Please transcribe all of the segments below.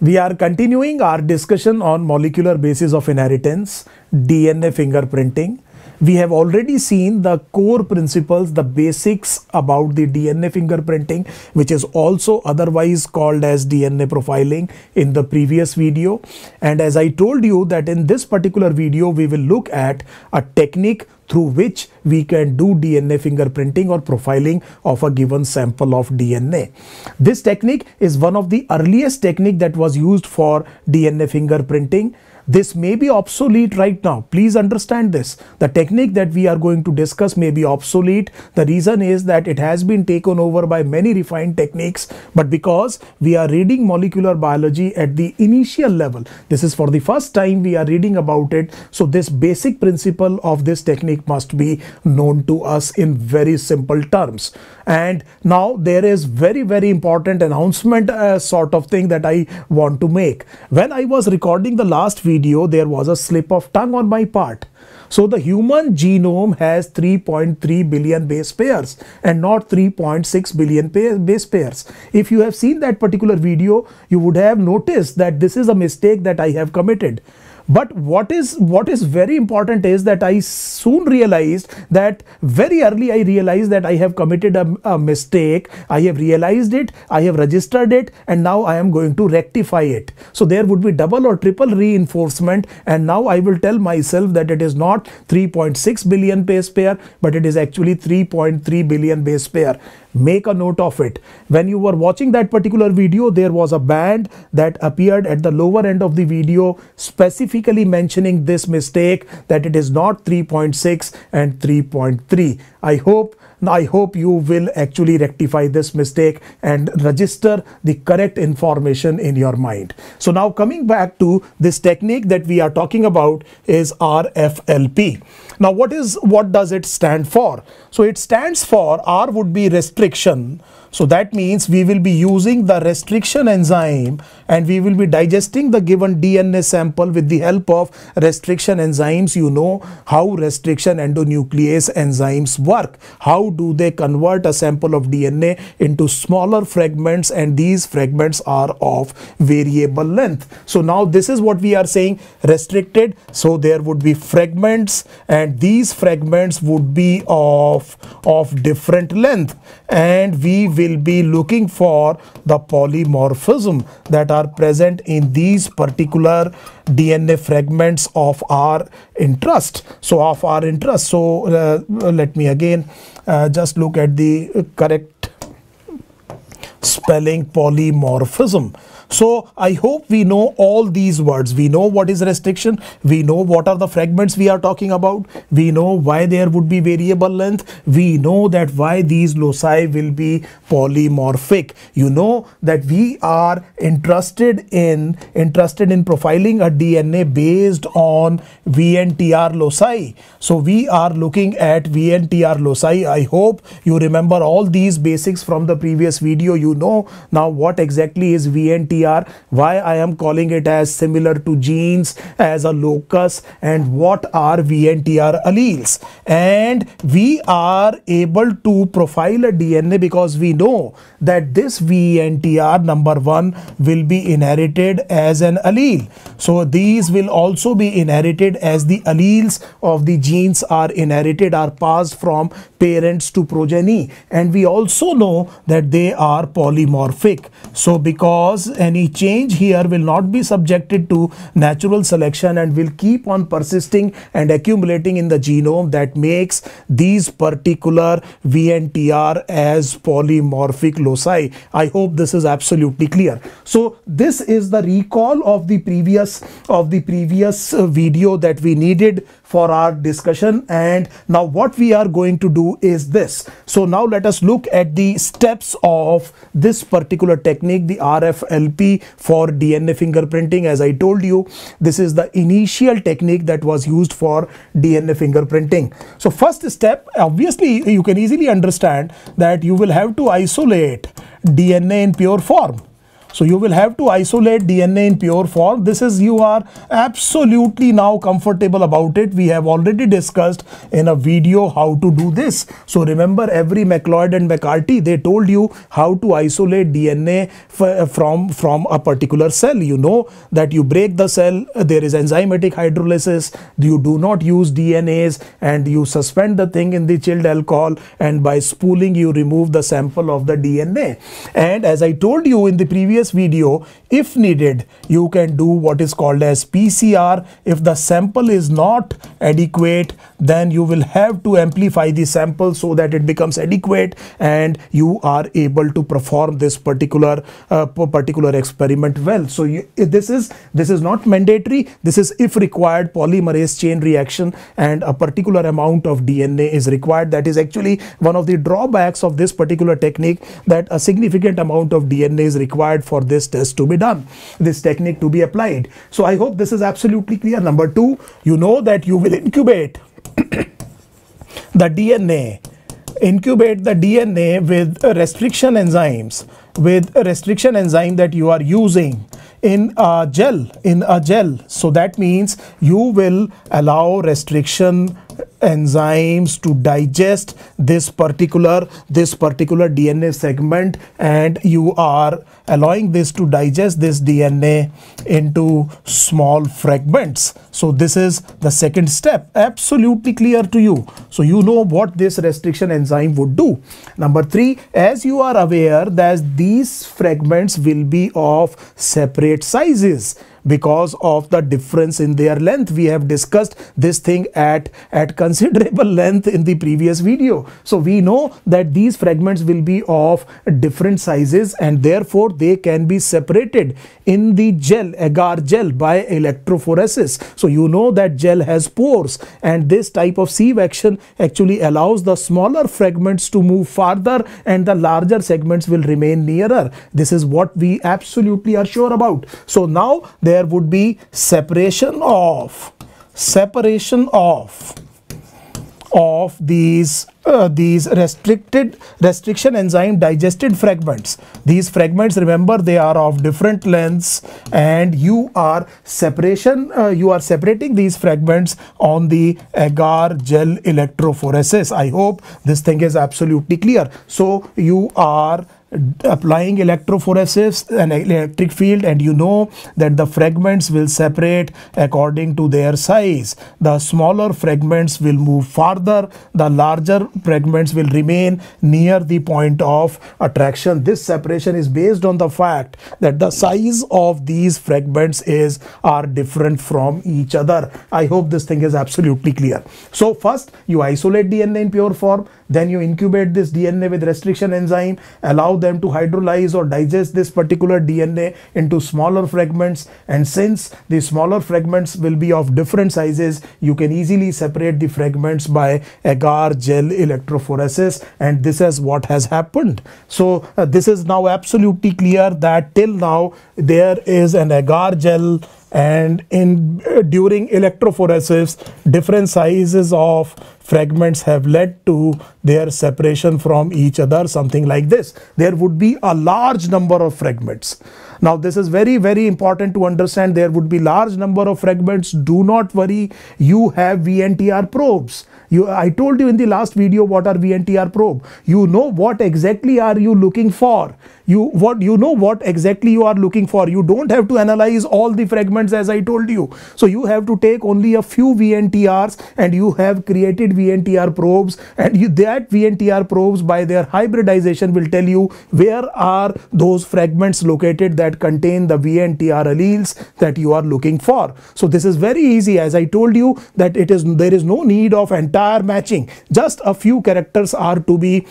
We are continuing our discussion on molecular basis of inheritance, DNA fingerprinting. We have already seen the core principles, the basics about the DNA fingerprinting, which is also otherwise called as DNA profiling in the previous video. And as I told you that in this particular video, we will look at a technique through which we can do DNA fingerprinting or profiling of a given sample of DNA. This technique is one of the earliest technique that was used for DNA fingerprinting. This may be obsolete right now. Please understand this. The technique that we are going to discuss may be obsolete. The reason is that it has been taken over by many refined techniques, but because we are reading molecular biology at the initial level, this is for the first time we are reading about it. So this basic principle of this technique must be known to us in very simple terms. And now there is very important announcement sort of thing that I want to make. When I was recording the last video, there was a slip of tongue on my part. So the human genome has 3.3 billion base pairs and not 3.6 billion base pairs. If you have seen that particular video, you would have noticed that this is a mistake that I have committed. But what is very important is that I soon realized that very early I realized that I have committed a mistake. I have realized it, I have registered it, and now I am going to rectify it. So there would be double or triple reinforcement, and now I will tell myself that it is not 3.6 billion base pair, but it is actually 3.3 billion base pair. Make a note of it. When you were watching that particular video, there was a band that appeared at the lower end of the video specifically mentioning this mistake, that it is not 3.6 and 3.3. I hope you will actually rectify this mistake and register the correct information in your mind. So now coming back to this technique that we are talking about is RFLP. Now what does it stand for? So it stands for, R would be restriction. So that means we will be using the restriction enzyme and we will be digesting the given DNA sample with the help of restriction enzymes. You know how restriction endonuclease enzymes work. How do they convert a sample of DNA into smaller fragments, and these fragments are of variable length. So now this is what we are saying, restricted. So there would be fragments, and these fragments would be of different length, and we will be looking for the polymorphism that are present in these particular DNA fragments of our interest. So let me again just look at the correct spelling, polymorphism. So I hope we know all these words. We know what is restriction. We know what are the fragments we are talking about. We know why there would be variable length. We know that why these loci will be polymorphic. You know that we are interested in profiling a DNA based on VNTR loci. So we are looking at VNTR loci. I hope you remember all these basics from the previous video. You know now what exactly is VNTR, why I am calling it as similar to genes as a locus, and what are VNTR alleles. And we are able to profile a DNA because we know that this VNTR number 1 will be inherited as an allele. So these will also be inherited as the alleles of the genes are inherited, are passed from parents to progeny. And we also know that they are polymorphic. So because any change here will not be subjected to natural selection and will keep on persisting and accumulating in the genome, that makes these particular VNTR as polymorphic loci. I hope this is absolutely clear. So this is the recall of the previous video that we needed for our discussion. And now what we are going to do is this. So now let us look at the steps of this particular technique, the RFLP for DNA fingerprinting. As I told you, this is the initial technique that was used for DNA fingerprinting. So first step, obviously you can easily understand that you will have to isolate DNA in pure form. So you will have to isolate DNA in pure form. This is, you are absolutely now comfortable about it. We have already discussed in a video how to do this. So remember, every MacLeod and McCarthy, they told you how to isolate DNA from a particular cell. You know that you break the cell, there is enzymatic hydrolysis, you do not use DNAs, and you suspend the thing in the chilled alcohol, and by spooling you remove the sample of the DNA. And as I told you in the previous video, if needed, you can do what is called as PCR. If the sample is not adequate, then you will have to amplify the sample so that it becomes adequate, and you are able to perform this particular experiment well. So this is not mandatory. This is if required polymerase chain reaction, and a particular amount of DNA is required. That is actually one of the drawbacks of this particular technique, that a significant amount of DNA is required for this test to be done, this technique to be applied. So I hope this is absolutely clear. Number two, you know that you will incubate the DNA with restriction enzymes, with a restriction enzyme that you are using in a gel. So that means you will allow restriction enzymes to digest this particular DNA segment, and you are allowing this to digest this DNA into small fragments. So this is the second step, absolutely clear to you. So you know what this restriction enzyme would do. Number three, as you are aware that these fragments will be of separate sizes because of the difference in their length. We have discussed this thing at considerable length in the previous video. So we know that these fragments will be of different sizes, and therefore they can be separated in the gel, agar gel, by electrophoresis. So you know that gel has pores, and this type of sieve action actually allows the smaller fragments to move farther and the larger segments will remain nearer. This is what we absolutely are sure about. So now there would be separation of these restriction enzyme digested fragments. These fragments, remember, they are of different lengths, and you are separating these fragments on the agar gel electrophoresis. I hope this thing is absolutely clear. So you are applying electrophoresis, an electric field, and you know that the fragments will separate according to their size. The smaller fragments will move farther, the larger fragments will remain near the point of attraction. This separation is based on the fact that the size of these fragments are different from each other. I hope this thing is absolutely clear. So first you isolate DNA in pure form, then you incubate this DNA with restriction enzyme, allow them to hydrolyze or digest this particular DNA into smaller fragments, and since the smaller fragments will be of different sizes, you can easily separate the fragments by agar gel electrophoresis, and this is what has happened. So this is now absolutely clear that till now there is an agar gel, and during electrophoresis different sizes of fragments have led to their separation from each other, something like this. There would be a large number of fragments. Now this is very, very important to understand. There would be large number of fragments. Do not worry, you have VNTR probes. I told you in the last video what are VNTR probe. You know what exactly are you looking for. You know what exactly you are looking for. You don't have to analyze all the fragments as I told you. So you have to take only a few VNTRs, and you have created VNTR probes, and that VNTR probes by their hybridization will tell you where are those fragments located that contain the VNTR alleles that you are looking for. So this is very easy. As I told you that there is no need of entire matching. Just a few characters are to be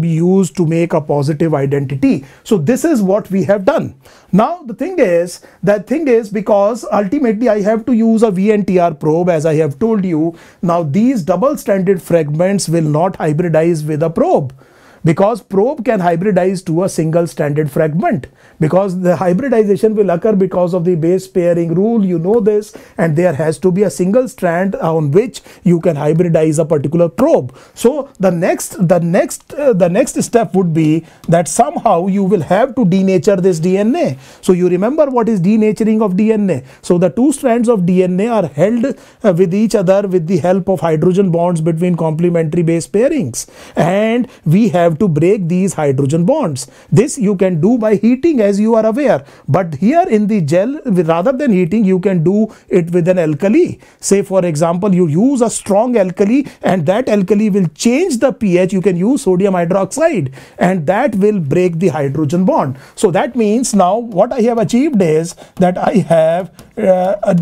used to make a positive identity. So this is what we have done. Now the thing is because ultimately I have to use a VNTR probe, as I have told you. Now these double-stranded fragments will not hybridize with a probe. because probe can hybridize to a single stranded fragment, because the hybridization will occur because of the base pairing rule, you know this, and there has to be a single strand on which you can hybridize a particular probe. So the next step would be that somehow you will have to denature this DNA. So you remember what is denaturing of DNA. So the two strands of DNA are held with each other with the help of hydrogen bonds between complementary base pairings, and we have to break these hydrogen bonds. This you can do by heating, as you are aware, but here in the gel, rather than heating, you can do it with an alkali. Say for example, you use a strong alkali, and that alkali will change the pH. You can use sodium hydroxide, and that will break the hydrogen bond. So that means now what I have achieved is that I have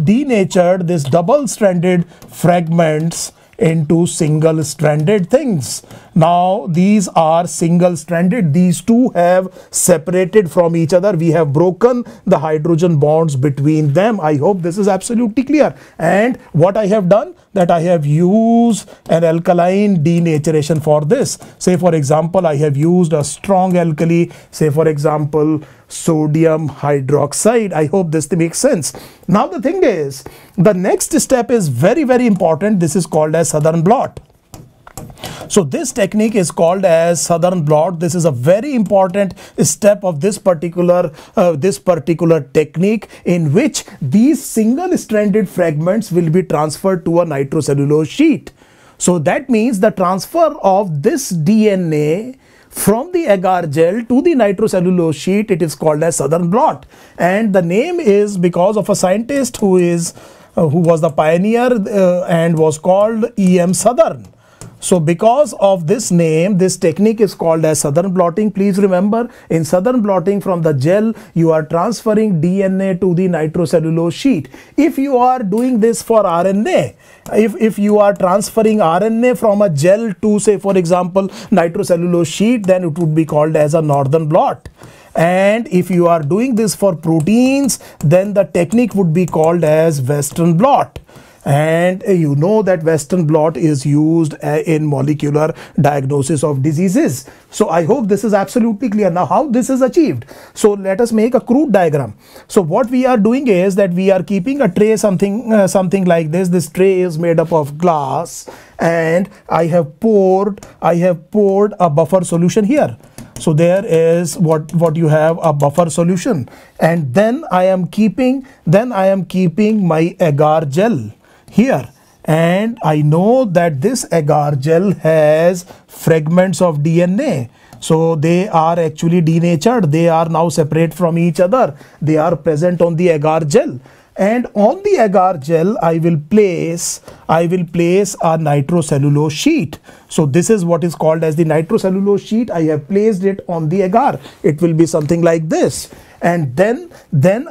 denatured this double stranded fragments into single stranded things. Now these are single stranded, these two have separated from each other, we have broken the hydrogen bonds between them. I hope this is absolutely clear. And what I have done, that I have used an alkaline denaturation for this. Say for example, I have used a strong alkali, say for example sodium hydroxide. I hope this makes sense. Now the thing is, the next step is very, very important. This is called as Southern blot. So this technique is called as Southern blot. This is a very important step of this particular technique, in which these single stranded fragments will be transferred to a nitrocellulose sheet. So that means the transfer of this DNA from the agar gel to the nitrocellulose sheet, it is called as Southern blot, and the name is because of a scientist who was the pioneer and was called E.M. Southern. So because of this name, this technique is called as Southern blotting. Please remember, in Southern blotting, from the gel you are transferring DNA to the nitrocellulose sheet. If you are doing this for RNA, if you are transferring RNA from a gel to, say for example, nitrocellulose sheet, then it would be called as a Northern blot. And if you are doing this for proteins, then the technique would be called as Western blot. And you know that Western blot is used in molecular diagnosis of diseases. So I hope this is absolutely clear. Now how this is achieved? So let us make a crude diagram. So what we are doing is that we are keeping a tray, something like this. This tray is made up of glass, and I have poured a buffer solution here. So there is what you have, a buffer solution, and then I am keeping my agar gel here, and I know that this agar gel has fragments of DNA. So they are actually denatured, they are now separate from each other, they are present on the agar gel. And on the agar gel I will place a nitrocellulose sheet. So this is what is called as the nitrocellulose sheet. I have placed it on the agar. It will be something like this, and then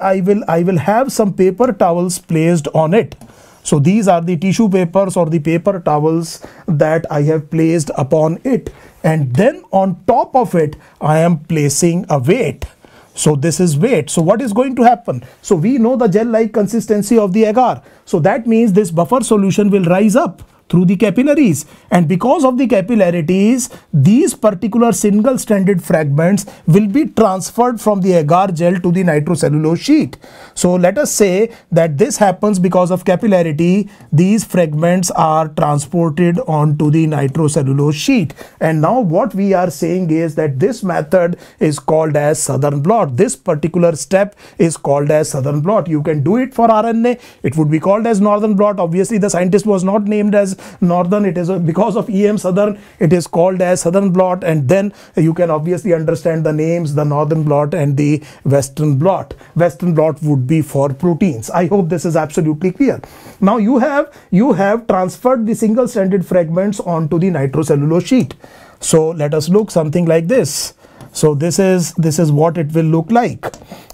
I will have some paper towels placed on it. So these are the tissue papers or the paper towels that I have placed upon it, and then on top of it I am placing a weight. So this is weight. So what is going to happen? So we know the gel-like consistency of the agar. So that means this buffer solution will rise up through the capillaries, and because of the capillarities, these particular single stranded fragments will be transferred from the agar gel to the nitrocellulose sheet. So let us say that this happens because of capillarity. These fragments are transported onto the nitrocellulose sheet, and now what we are saying is that this method is called as Southern blot. This particular step is called as Southern blot. You can do it for RNA, it would be called as Northern blot. Obviously the scientist was not named as Northern, it is because of E.M. Southern, it is called as Southern blot, and then you can obviously understand the names, the Northern blot and the Western blot. Western blot would be for proteins. I hope this is absolutely clear. Now you have transferred the single stranded fragments onto the nitrocellulose sheet. So let us look something like this. So this is what it will look like,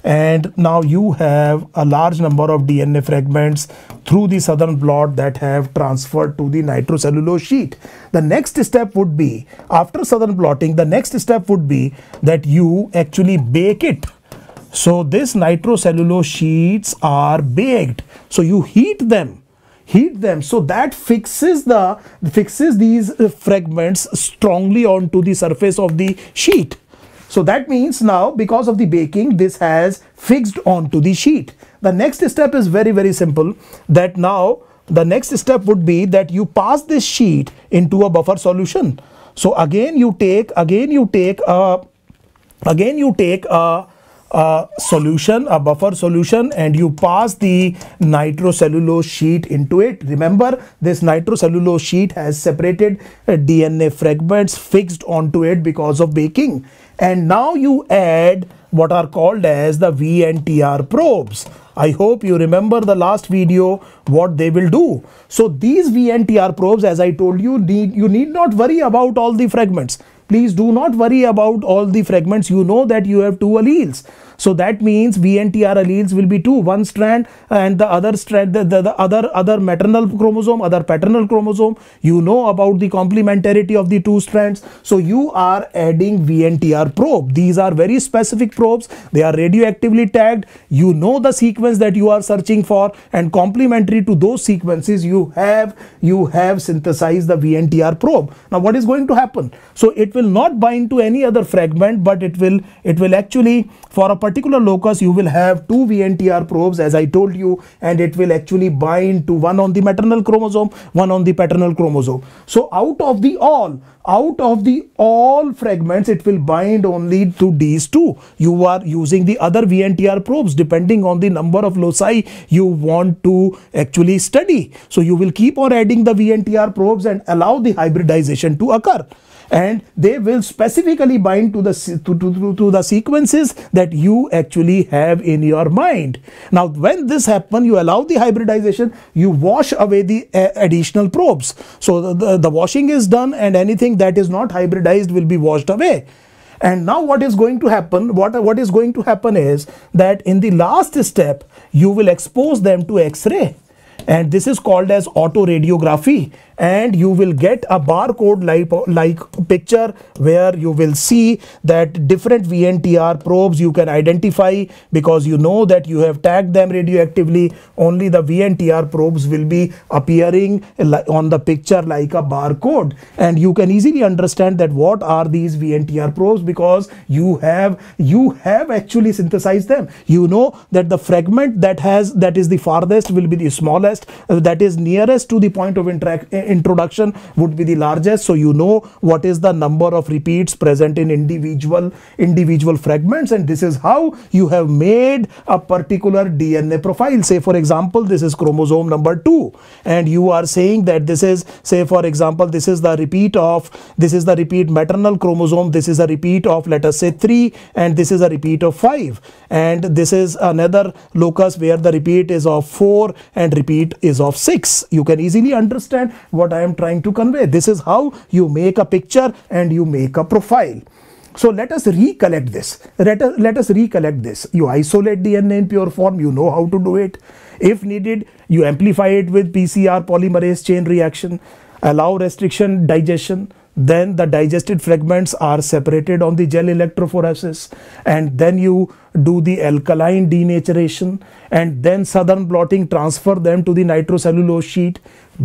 and now you have a large number of DNA fragments through the Southern blot that have transferred to the nitrocellulose sheet. The next step would be, after Southern blotting, the next step would be that you actually bake it. So this nitrocellulose sheets are baked. So you heat them. heat them, so that fixes these fragments strongly onto the surface of the sheet. So that means now, because of the baking, this has fixed onto the sheet. The next step is very, very simple. That now the next step would be that you pass this sheet into a buffer solution. So again you take a solution, a buffer solution, and you pass the nitrocellulose sheet into it. Remember, this nitrocellulose sheet has separated DNA fragments fixed onto it because of baking. And now you add what are called as the VNTR probes. I hope you remember the last video what they will do. So these VNTR probes, as I told you, you need not worry about all the fragments. Please do not worry about all the fragments. You know that you have 2 alleles. So that means VNTR alleles will be 2, one strand and the other strand, the other maternal chromosome, other paternal chromosome. You know about the complementarity of the 2 strands. So you are adding VNTR probe. These are very specific probes. They are radioactively tagged. You know the sequence that you are searching for, and complementary to those sequences you have synthesized the VNTR probe. Now what is going to happen? So it will not bind to any other fragment, but it will actually, for a particular locus, you will have 2 VNTR probes, as I told you, and it will actually bind to one on the maternal chromosome, one on the paternal chromosome. So out of the all fragments, it will bind only to these 2. You are using the other VNTR probes depending on the number of loci you want to actually study. So you will keep on adding the VNTR probes and allow the hybridization to occur, and they will specifically bind to the sequences that you actually have in your mind. Now when this happens, you allow the hybridization, you wash away the additional probes. So the washing is done, and anything that is not hybridized will be washed away. And now what is going to happen? What is going to happen is that in the last step, you will expose them to X-ray. And this is called as autoradiography, and you will get a barcode like picture where you will see that different VNTR probes you can identify, because you know that you have tagged them radioactively. Only the VNTR probes will be appearing on the picture like a barcode, and you can easily understand that what are these VNTR probes, because you have actually synthesized them. You know that the fragment that is the farthest will be the smallest, that is nearest to the point of introduction would be the largest. So you know what is the number of repeats present in individual fragments, and this is how you have made a particular DNA profile. Say for example, this is chromosome number 2, and you are saying that this is, say for example, this is the repeat maternal chromosome, this is a repeat of, let us say, 3, and this is a repeat of 5, and this is another locus where the repeat is of 4 and repeat is of 6. You can easily understand what I am trying to convey. This is how you make a picture and you make a profile. So let us recollect this. Let us recollect this. You isolate DNA in pure form. You know how to do it. If needed, you amplify it with PCR polymerase chain reaction. Allow restriction digestion. Then the digested fragments are separated on the gel electrophoresis, and then you do the alkaline denaturation, and then southern blotting, transfer them to the nitrocellulose sheet,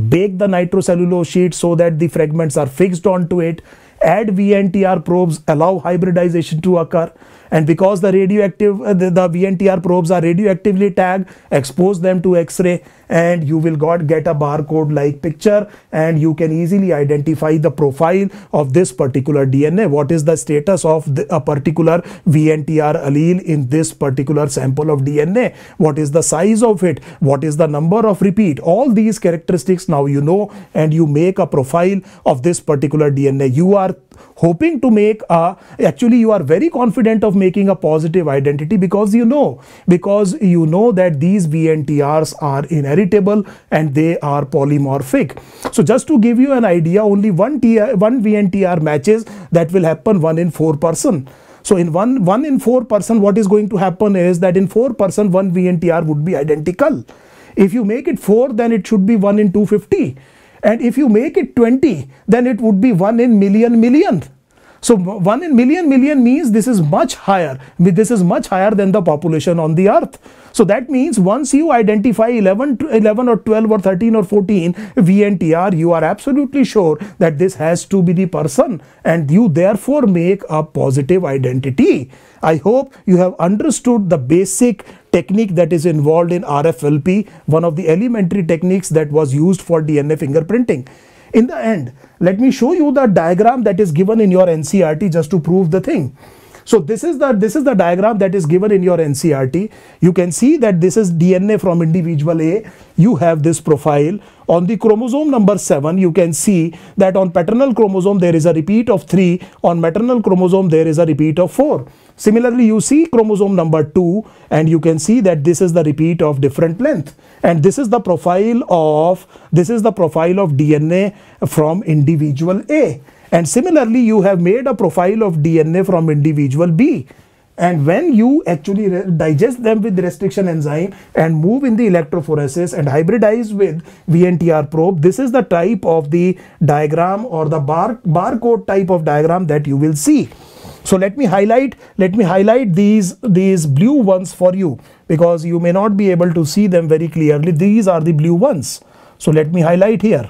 bake the nitrocellulose sheet so that the fragments are fixed onto it, add VNTR probes, allow hybridization to occur, and because the VNTR probes are radioactively tagged, expose them to X-ray, and you will get a barcode like picture, and you can easily identify the profile of this particular DNA. What is the status of a particular VNTR allele in this particular sample of DNA? What is the size of it? What is the number of repeat? All these characteristics now you know, and you make a profile of this particular DNA. You are hoping to make actually you are very confident of making a positive identity, because you know that these VNTRs are inheritable and they are polymorphic. So just to give you an idea, only one VNTR matches. That will happen 1 in 4 person. So in 1 in 4 person, what is going to happen is that in 4 person, 1 VNTR would be identical. If you make it 4, then it should be 1 in 250. And if you make it 20, then it would be 1 in million. So 1 in million means this is much higher. This is much higher than the population on the earth. So that means once you identify 11 or 12 or 13 or 14 VNTR, you are absolutely sure that this has to be the person, and you therefore make a positive identity. I hope you have understood the basic technique that is involved in RFLP, one of the elementary techniques that was used for DNA fingerprinting. In the end, let me show you the diagram that is given in your NCERT just to prove the thing. So this is the diagram that is given in your NCERT. You can see that this is DNA from individual A. You have this profile. On the chromosome number 7, you can see that on paternal chromosome there is a repeat of 3. On maternal chromosome there is a repeat of 4. Similarly, you see chromosome number 2, and you can see that this is the repeat of different length. And this is the profile of DNA from individual A. And similarly, you have made a profile of DNA from individual B. And when you actually digest them with restriction enzyme and move in the electrophoresis and hybridize with VNTR probe, this is the type of the diagram or the barcode type of diagram that you will see. So let me highlight these blue ones for you, because you may not be able to see them very clearly. These are the blue ones. So let me highlight here.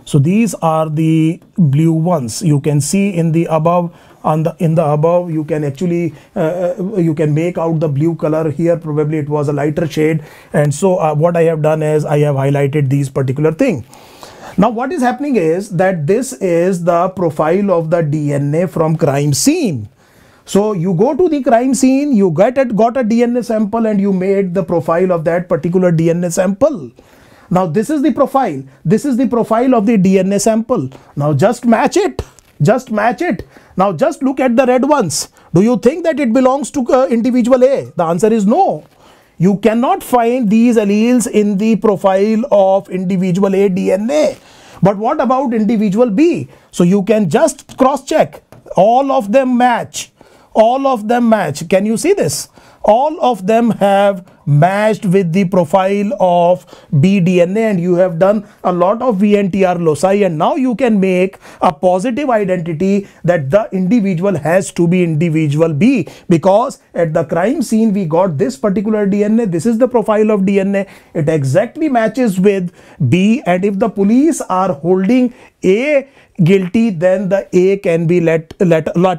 So these are the blue ones. You can see in the above, in the above, you can actually you can make out the blue color. Here probably it was a lighter shade, and so what I have done is I have highlighted these particular thing. Now what is happening is that this is the profile of the DNA from crime scene. So you go to the crime scene, you got a DNA sample, and you made the profile of that particular DNA sample. Now this is the profile. This is the profile of the DNA sample. Now just match it. Just match it. Now just look at the red ones. Do you think that it belongs to individual A? The answer is no. You cannot find these alleles in the profile of individual A DNA. But what about individual B? So you can just cross check. All of them match. All of them match. Can you see this? All of them have matched with the profile of B DNA, and you have done a lot of VNTR loci, and now you can make a positive identity that the individual has to be individual B, because at the crime scene we got this particular DNA. This is the profile of DNA. It exactly matches with B, and if the police are holding A guilty, then the A can be let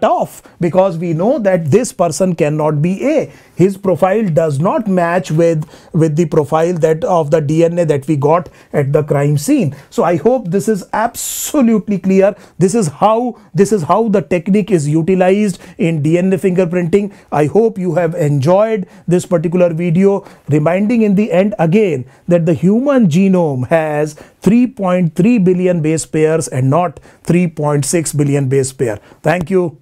off, because we know that this person cannot be A. His profile does not match with the profile that of the DNA that we got at the crime scene. So I hope this is absolutely clear. This is how the technique is utilized in DNA fingerprinting. I hope you have enjoyed this particular video, reminding in the end again that the human genome has 3.3 billion base pairs and not 3.6 billion base pair. Thank you.